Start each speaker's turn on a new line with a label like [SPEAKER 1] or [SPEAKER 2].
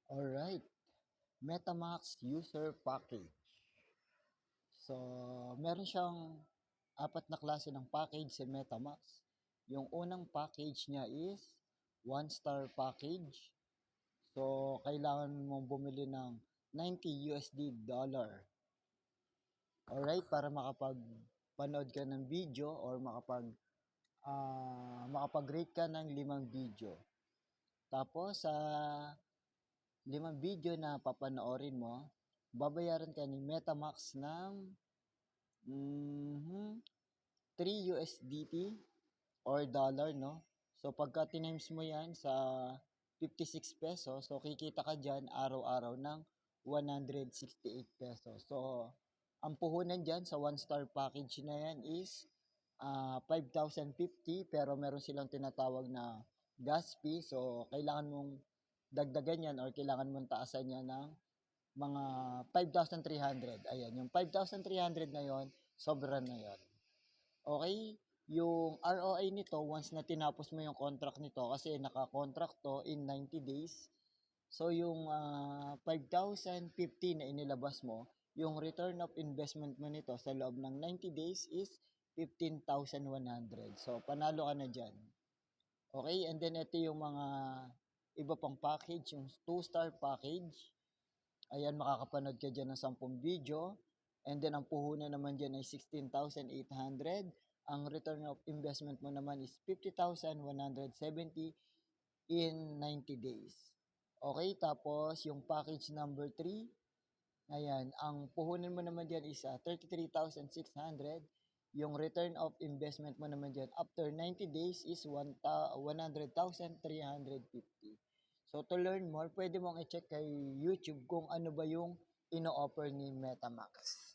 [SPEAKER 1] Alright, MetaMask User Package. So, meron siyang apat na klase ng package si MetaMask. Yung unang package niya is one-star package. So, kailangan mong bumili ng 90 USD dollar. Alright, para makapag-panood ka ng video or makapag-rate ka ng 5 video. Tapos, sa 5 video na papanoorin mo, babayaran ka ni MetaMask ng 3 USDT or dollar, no? So, pagka tinimes mo yan sa 56 pesos, so kikita ka dyan araw-araw ng 168 pesos. So, ang puhunan dyan sa one-star package na yan is 5,050, pero meron silang tinatawag na gas fee. So, kailangan mong dagdagan yan or kailangan mong taasan yan ng mga 5,300. Ayan, yung 5,300 na yon, sobra na yon. Okay? Yung ROI nito, once na tinapos mo yung contract nito, kasi naka-contract to in 90 days, so yung 5,050 na inilabas mo, yung return of investment mo nito sa loob ng 90 days is 15,100. So, panalo ka na dyan. Okay? And then, ito yung mga iba pang package, yung 2-star package. Ayan, makakapanood ka dyan ng 10 video. And then, ang puhunan naman dyan ay 16,800. Ang return of investment mo naman is 50,170 in 90 days. Okay, tapos yung package number 3, ayan, ang puhunan mo naman dyan is 33,600. Yung return of investment mo naman dyan after 90 days is 100,350. So, to learn more, pwede mong i-check kay YouTube kung ano ba yung ino-offer ni MetaMask.